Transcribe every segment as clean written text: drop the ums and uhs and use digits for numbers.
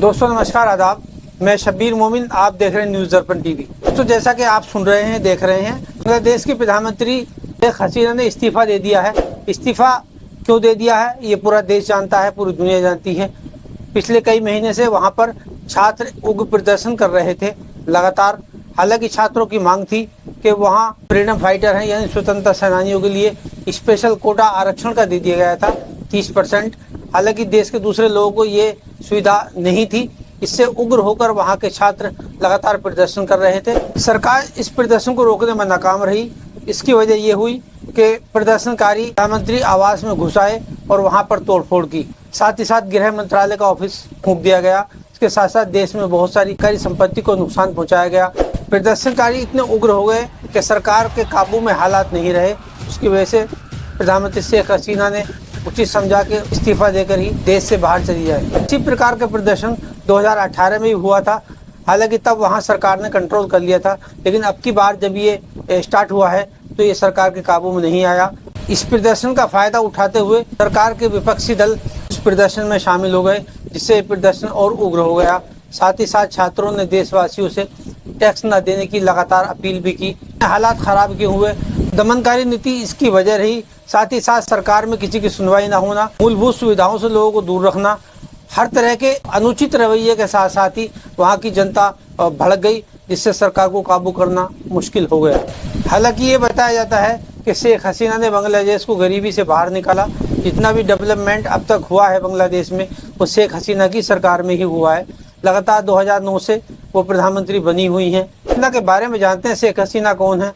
दोस्तों नमस्कार, आदाब। मैं शब्बीर मोमिन, आप देख रहे हैं न्यूज़ दर्पण टीवी। तो जैसा कि आप सुन रहे हैं, देख रहे हैं, बांग्लादेश की प्रधानमंत्री शेख हसीना ने इस्तीफा दे दिया है। इस्तीफा क्यों दे दिया है ये पूरा देश जानता है, पूरी दुनिया जानती है। पिछले कई महीने से वहाँ पर छात्र उग्र प्रदर्शन कर रहे थे लगातार। हालांकि छात्रों की मांग थी कि वहाँ फ्रीडम फाइटर हैं यानी स्वतंत्रता सेनानियों के लिए स्पेशल कोटा आरक्षण का दे दिया गया था 30%। हालांकि देश के दूसरे लोगों को ये सुविधा नहीं थी। इससे उग्र होकर वहां के छात्र लगातार प्रदर्शन कर रहे थे। सरकार इस प्रदर्शन को रोकने में नाकाम रही। इसकी वजह ये हुई कि प्रदर्शनकारी प्रधानमंत्री आवास में घुस आए और वहां पर तोड़फोड़ की। साथ ही साथ गृह मंत्रालय का ऑफिस फूंक दिया गया। इसके साथ साथ देश में बहुत सारी कारी संपत्ति को नुकसान पहुंचाया गया। प्रदर्शनकारी इतने उग्र हो गए कि सरकार के काबू में हालात नहीं रहे। उसकी वजह से प्रधानमंत्री शेख हसीना ने उचित समझा के इस्तीफा देकर ही देश से बाहर चली जाए। इसी प्रकार का प्रदर्शन 2018 में भी हुआ था। हालांकि तब वहां सरकार ने कंट्रोल कर लिया था, लेकिन अब की बार जब ये स्टार्ट हुआ है तो ये सरकार के काबू में नहीं आया। इस प्रदर्शन का फायदा उठाते हुए सरकार के विपक्षी दल इस प्रदर्शन में शामिल हो गए, जिससे प्रदर्शन और उग्र हो गया। साथ ही साथ छात्रों ने देशवासियों से टैक्स न देने की लगातार अपील भी की। हालात खराब क्यों हुए? दमनकारी नीति इसकी वजह रही। साथ ही साथ सरकार में किसी की सुनवाई न होना, मूलभूत सुविधाओं से लोगों को दूर रखना, हर तरह के अनुचित रवैये के साथ साथ ही वहाँ की जनता भड़क गई, जिससे सरकार को काबू करना मुश्किल हो गया। हालांकि ये बताया जाता है कि शेख हसीना ने बांग्लादेश को गरीबी से बाहर निकाला। जितना भी डेवलपमेंट अब तक हुआ है बांग्लादेश में, वो शेख हसीना की सरकार में ही हुआ है। लगातार 2009 से वो प्रधानमंत्री बनी हुई हैं। हसीना के बारे में जानते हैं, शेख हसीना कौन है?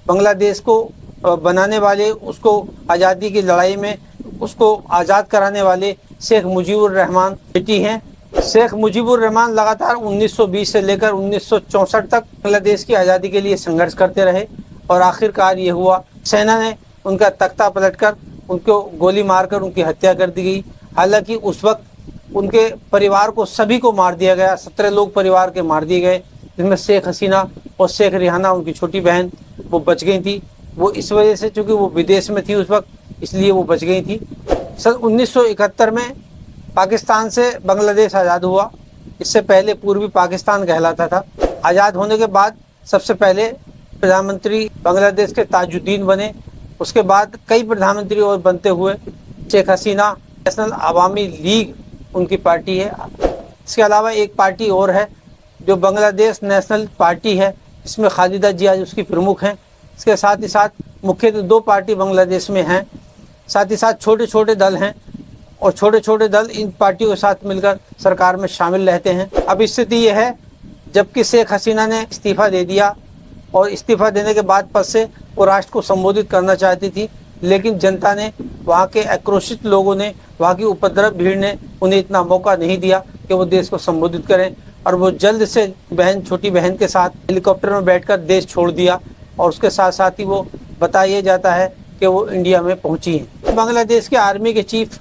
बांग्लादेश को बनाने वाले, उसको आज़ादी की लड़ाई में उसको आज़ाद कराने वाले शेख मुजीबुर रहमान बेटी हैं। शेख मुजीबुर रहमान लगातार 1920 से लेकर 1964 तक बांग्लादेश की आज़ादी के लिए संघर्ष करते रहे और आखिरकार ये हुआ, सेना ने उनका तख्ता पलटकर उनको गोली मारकर उनकी हत्या कर दी गई। हालांकि उस वक्त उनके परिवार को सभी को मार दिया गया। 17 लोग परिवार के मार दिए गए, जिसमें शेख हसीना और शेख रिहाना उनकी छोटी बहन वो बच गई थी। वो इस वजह से, चूँकि वो विदेश में थी उस वक्त, इसलिए वो बच गई थी। सन 1971 में पाकिस्तान से बांग्लादेश आज़ाद हुआ। इससे पहले पूर्वी पाकिस्तान कहलाता था। आज़ाद होने के बाद सबसे पहले प्रधानमंत्री बांग्लादेश के ताजुद्दीन बने। उसके बाद कई प्रधानमंत्री और बनते हुए शेख हसीना नेशनल अवामी लीग उनकी पार्टी है। इसके अलावा एक पार्टी और है जो बांग्लादेश नेशनल पार्टी है, इसमें खालिदा जिया उसकी प्रमुख हैं। इसके साथ ही साथ मुख्यतः 2 पार्टी बांग्लादेश में हैं। साथ ही साथ छोटे छोटे दल हैं और छोटे छोटे दल इन पार्टियों के साथ मिलकर सरकार में शामिल रहते हैं। अब स्थिति यह है, जबकि शेख हसीना ने इस्तीफा दे दिया और इस्तीफा देने के बाद पद से वो राष्ट्र को संबोधित करना चाहती थी, लेकिन जनता ने, वहाँ के आक्रोशित लोगों ने, वहाँ की उपद्रव भीड़ ने उन्हें इतना मौका नहीं दिया कि वो देश को संबोधित करें। और वो जल्द से छोटी बहन के साथ हेलीकॉप्टर में बैठकर देश छोड़ दिया और उसके साथ साथ ही वो बताया जाता है कि वो इंडिया में पहुंची हैं। बांग्लादेश के आर्मी के चीफ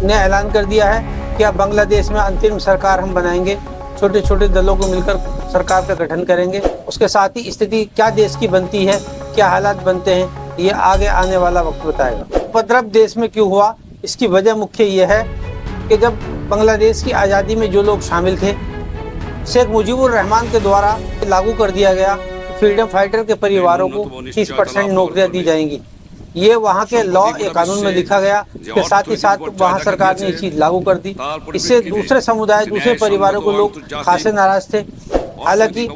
ने ऐलान कर दिया है कि अब बांग्लादेश में अंतरिम सरकार हम बनाएंगे, छोटे छोटे दलों को मिलकर सरकार का गठन करेंगे। उसके साथ ही स्थिति क्या देश की बनती है, क्या हालात बनते हैं, ये आगे आने वाला वक्त बताएगा। उपद्रव देश में क्यों हुआ? इसकी वजह मुख्य ये है कि जब बांग्लादेश की आज़ादी में जो लोग शामिल थे, शेख मुजीबुर रहमान के द्वारा लागू कर दिया गया, फ्रीडम फाइटर के परिवारों को 30% नौकरियां दी जाएंगी। ये वहाँ के लॉ या कानून में लिखा गया। के साथ ही साथ वहाँ सरकार ने ये चीज़ लागू कर दी। इससे दूसरे समुदाय, दूसरे परिवारों को लोग खासे नाराज थे। हालांकि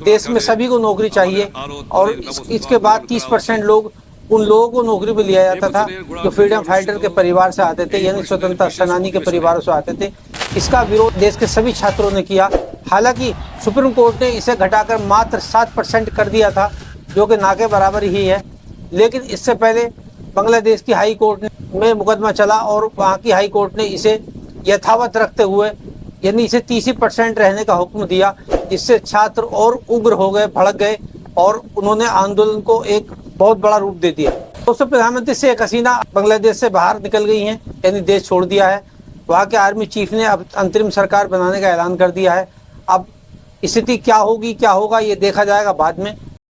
देश में सभी को नौकरी चाहिए और इसके बाद 30% लोग, उन लोगों को नौकरी में लिया जाता था जो फ्रीडम फाइटर के परिवार से आते थे, यानी स्वतंत्रता सेनानी के परिवारों से आते थे। इसका विरोध देश के सभी छात्रों ने किया। हालांकि सुप्रीम कोर्ट ने इसे घटाकर मात्र 7% कर दिया था, जो कि ना के बराबर ही है। लेकिन इससे पहले बांग्लादेश की हाई कोर्ट में मुकदमा चला और वहाँ की हाई कोर्ट ने इसे यथावत रखते हुए, यानी इसे 30% रहने का हुक्म दिया, जिससे छात्र और उग्र हो गए, भड़क गए और उन्होंने आंदोलन को एक बहुत बड़ा रूप दे दिया। दोस्तों, प्रधानमंत्री शेख हसीना बांग्लादेश से बाहर निकल गई हैं, यानी देश छोड़ दिया है। वहाँ के आर्मी चीफ ने अब अंतरिम सरकार बनाने का ऐलान कर दिया है। अब स्थिति क्या होगी, क्या होगा, ये देखा जाएगा बाद में।